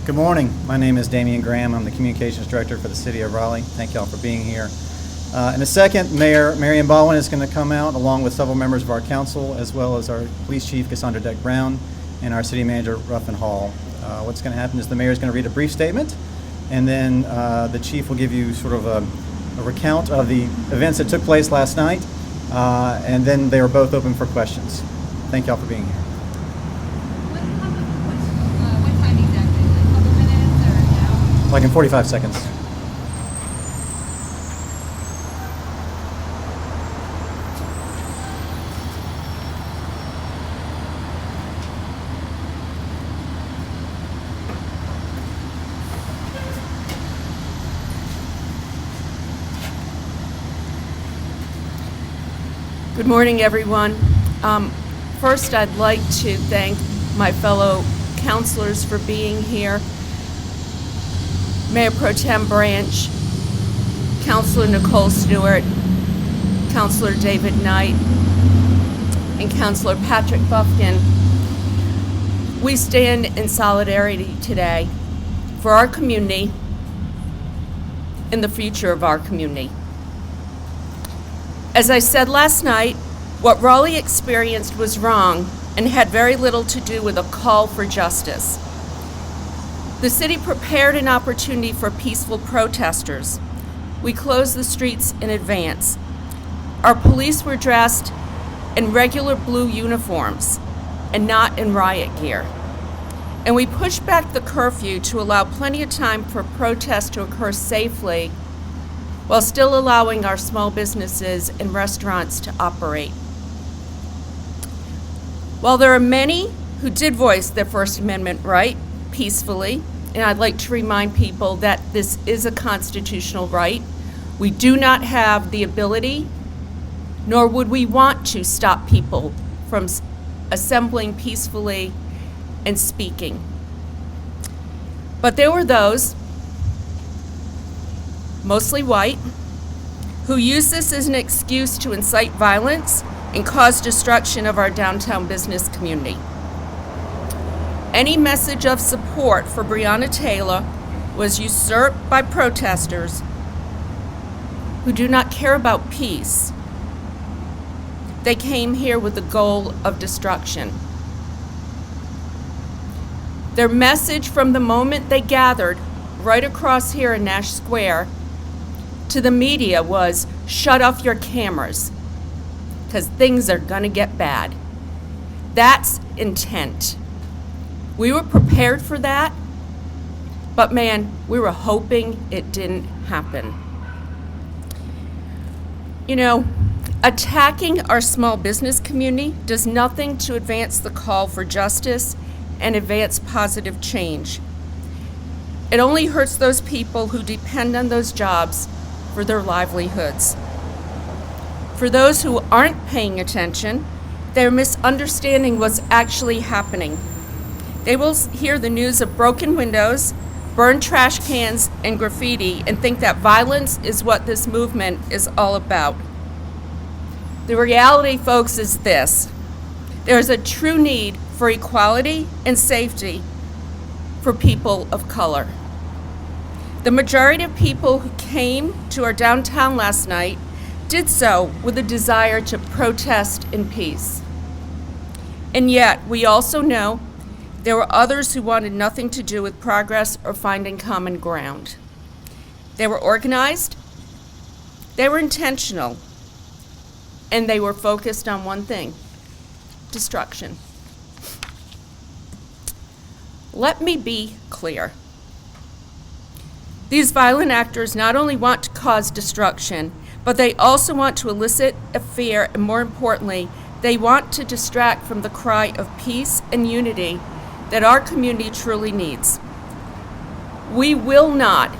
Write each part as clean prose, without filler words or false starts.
Good morning. My name is Damian Graham. I'm the Communications Director for the City of Raleigh. Thank y'all for being here. In a second, Mayor Marion Baldwin is going to come out along with several members of our council, as well as our Police Chief Cassandra Deck Brown and our City Manager Ruffin Hall. What's going to happen is the Mayor is going to read a brief statement, and then the Chief will give you sort of a recount of the events that took place last night, and then they are both open for questions. Thank y'all for being here. What time exactly? A couple minutes or an hour? Like in 45 seconds. Good morning, everyone. First, I'd like to thank my fellow councilors for being here. Mayor Pro Tem Branch, Councilor Nicole Stewart, Councilor David Knight, and Councilor Patrick Buffkin. We stand in solidarity today for our community and the future of our community. As I said last night, what Raleigh experienced was wrong and had very little to do with a call for justice. The city prepared an opportunity for peaceful protesters. We closed the streets in advance. Our police were dressed in regular blue uniforms and not in riot gear. And we pushed back the curfew to allow plenty of time for protests to occur safely while still allowing our small businesses and restaurants to operate. While there are many who did voice their First Amendment right peacefully, and I'd like to remind people that this is a constitutional right, we do not have the ability, nor would we want to stop people from assembling peacefully and speaking. But there were those, mostly white, who use this as an excuse to incite violence and cause destruction of our downtown business community. Any message of support for Breonna Taylor was usurped by protesters who do not care about peace. They came here with the goal of destruction. Their message from the moment they gathered right across here in Nash Square to the media was, shut off your cameras, because things are gonna get bad. That's intent. We were prepared for that, but man, we were hoping it didn't happen. You know, attacking our small business community does nothing to advance the call for justice and advance positive change. It only hurts those people who depend on those jobs for their livelihoods. For those who aren't paying attention, they're misunderstanding what's actually happening. They will hear the news of broken windows, burned trash cans, and graffiti and think that violence is what this movement is all about. The reality, folks, is this. There is a true need for equality and safety for people of color. The majority of people who came to our downtown last night did so with a desire to protest in peace. And yet, we also know there were others who wanted nothing to do with progress or finding common ground. They were organized, they were intentional, and they were focused on one thing: destruction. Let me be clear. These violent actors not only want to cause destruction, but they also want to elicit a fear, and more importantly, they want to distract from the cry of peace and unity that our community truly needs. We will not,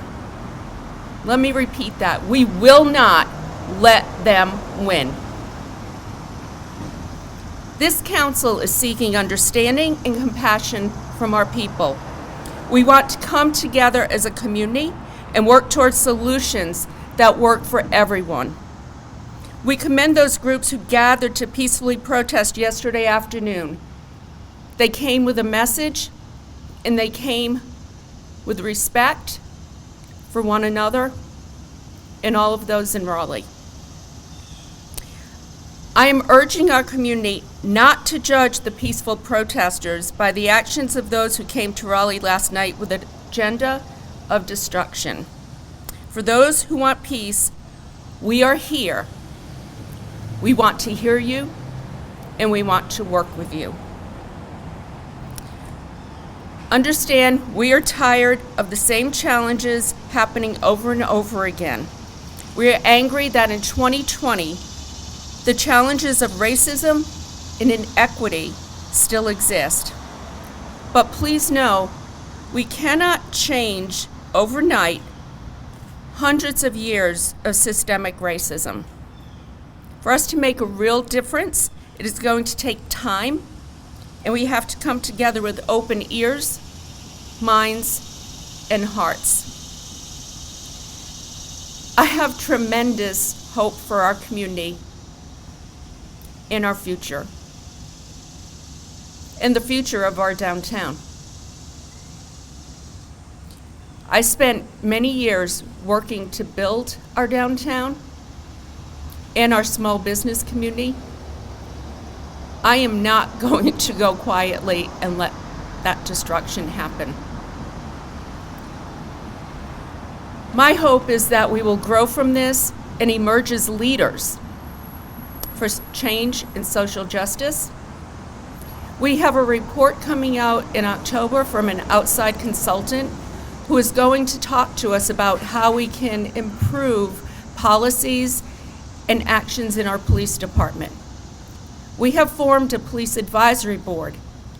let me repeat that, we will not let them win. This council is seeking understanding and compassion from our people. We want to come together as a community and work towards solutions that work for everyone. We commend those groups who gathered to peacefully protest yesterday afternoon. They came with a message, and they came with respect for one another and all of those in Raleigh. I am urging our community not to judge the peaceful protesters by the actions of those who came to Raleigh last night with an agenda of destruction. For those who want peace, we are here. We want to hear you, and we want to work with you. Understand, we are tired of the same challenges happening over and over again. We are angry that in 2020, the challenges of racism and inequity still exist. But please know, we cannot change overnight hundreds of years of systemic racism. For us to make a real difference, it is going to take time, and we have to come together with open ears, minds, and hearts. I have tremendous hope for our community and our future, and the future of our downtown. I spent many years working to build our downtown and our small business community. I am not going to go quietly and let that destruction happen. My hope is that we will grow from this and emerge as leaders for change and social justice. We have a report coming out in October from an outside consultant who is going to talk to us about how we can improve policies and actions in our police department. We have formed a police advisory board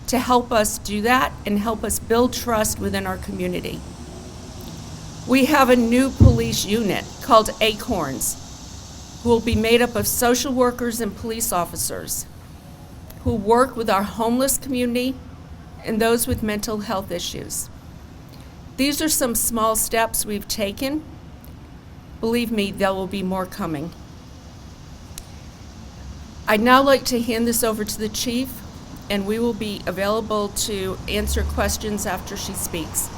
to help us do that and help us build trust within our community. We have a new police unit called Acorns, who will be made up of social workers and police officers who work with our homeless community and those with mental health issues. These are some small steps we've taken. Believe me, there will be more coming. I'd now like to hand this over to the chief, and we will be available to answer questions after she speaks.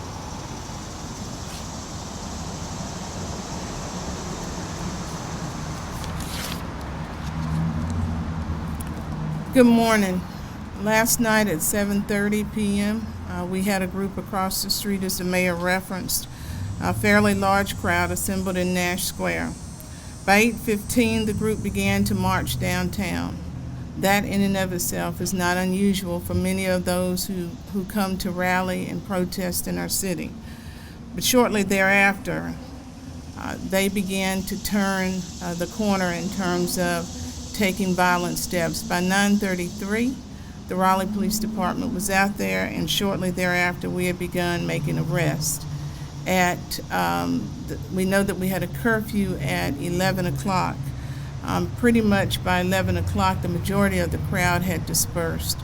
Good morning. Last night at 7:30 p.m., we had a group across the street, as the mayor referenced, a fairly large crowd assembled in Nash Square. By 8:15, the group began to march downtown. That in and of itself is not unusual for many of those who come to rally and protest in our city. But shortly thereafter, they began to turn the corner in terms of taking violent steps. By 9:33, the Raleigh Police Department was out there, and shortly thereafter we had begun making arrests. We know that we had a curfew at 11 o'clock. Pretty much by 11 o'clock, the majority of the crowd had dispersed.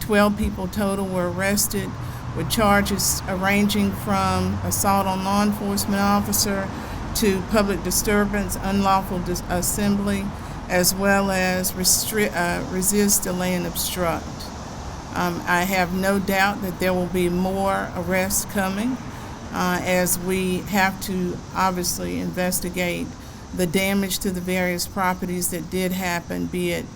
12 people total were arrested with charges ranging from assault on law enforcement officer to public disturbance, unlawful assembly, as well as resist, delay, and obstruct. I have no doubt that there will be more arrests coming as we have to obviously investigate the damage to the various properties that did happen, be it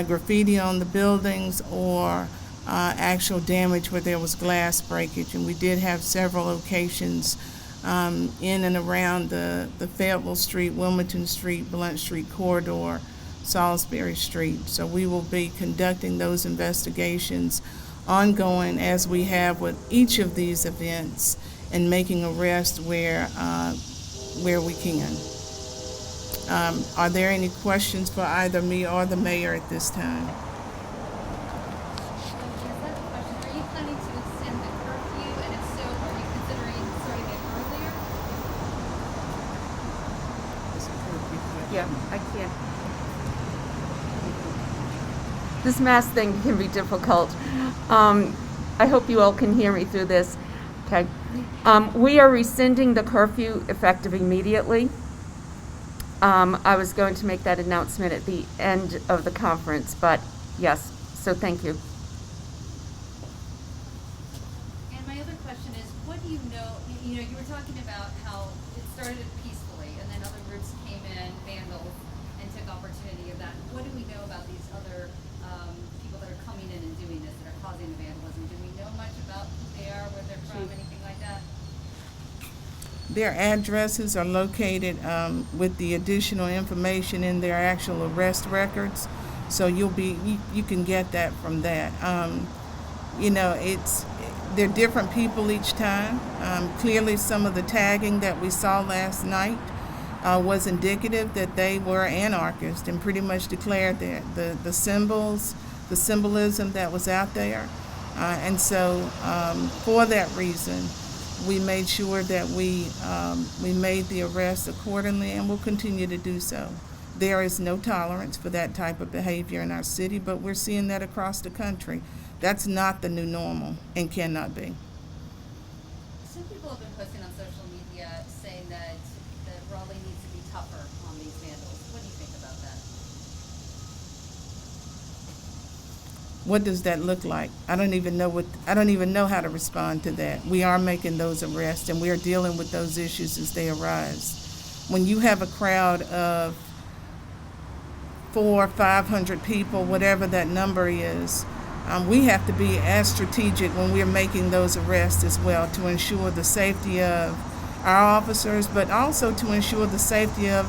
graffiti on the buildings or actual damage where there was glass breakage. And we did have several locations in and around the Fayetteville Street, Wilmington Street, Blunt Street corridor, Salisbury Street. So we will be conducting those investigations ongoing as we have with each of these events and making arrests where we can. Are there any questions for either me or the mayor at this time? Are you planning to extend the curfew, and if so, are you considering starting it earlier? Yeah, I can't. This mask thing can be difficult. I hope you all can hear me through this. Okay. We are rescinding the curfew effective immediately. I was going to make that announcement at the end of the conference, but yes, so thank you. And my other question is, what do you know, you know, you were talking about how it started peacefully and then other groups came in, vandals, and took opportunity of that. What do we know about these other people that are coming in and doing this, that are causing the vandalism? Do we know much about who they are, where they're from, anything like that? Their addresses are located with the additional information in their actual arrest records, so you can get that from that. You know, they're different people each time. Clearly, some of the tagging that we saw last night was indicative that they were anarchists and pretty much declared that the symbols, the symbolism that was out there, and so for that reason, we made sure that we made the arrest accordingly, and will continue to do so. There is no tolerance for that type of behavior in our city, but we're seeing that across the country. That's not the new normal and cannot be. Some people have been posting on social media saying that Raleigh needs to be tougher on these vandals. What do you think about that? What does that look like? I don't even know how to respond to that. We are making those arrests and we are dealing with those issues as they arise. When you have a crowd of 400 or 500 people, whatever that number is, we have to be as strategic when we're making those arrests as well to ensure the safety of our officers, but also to ensure the safety of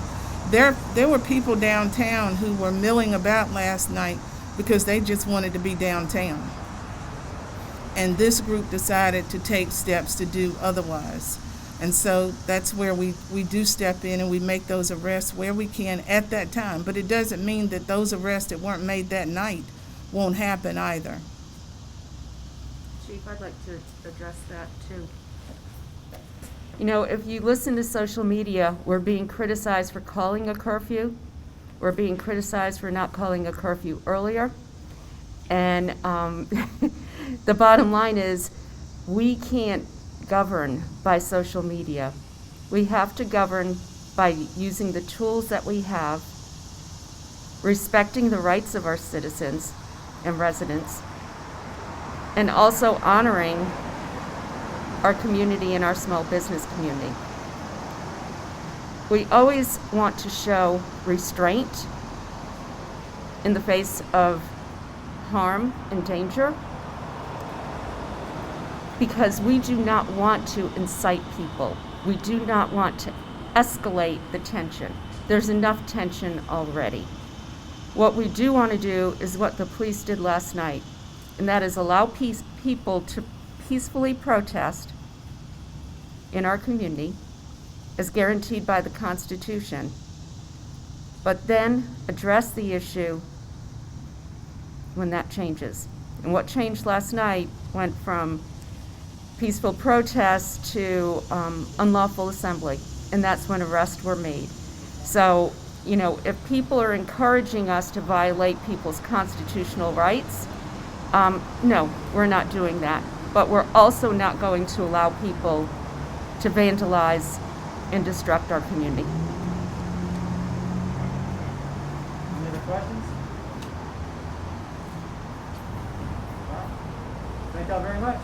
there were people downtown who were milling about last night because they just wanted to be downtown. And this group decided to take steps to do otherwise. And so that's where we do step in and we make those arrests where we can at that time. But it doesn't mean that those arrests that weren't made that night won't happen either. Chief, I'd like to address that too. You know, if you listen to social media, we're being criticized for calling a curfew. We're being criticized for not calling a curfew earlier. And the bottom line is we can't govern by social media. We have to govern by using the tools that we have, respecting the rights of our citizens and residents, and also honoring our community and our small business community. We always want to show restraint in the face of harm and danger because we do not want to incite people. We do not want to escalate the tension. There's enough tension already. What we do want to do is what the police did last night, and that is allow people to peacefully protest in our community as guaranteed by the Constitution, but then address the issue when that changes. And what changed last night went from peaceful protest to unlawful assembly, and that's when arrests were made. So, you know, if people are encouraging us to violate people's constitutional rights, no, we're not doing that. But we're also not going to allow people to vandalize and destruct our community. Any other questions? All right. Thank y'all very much.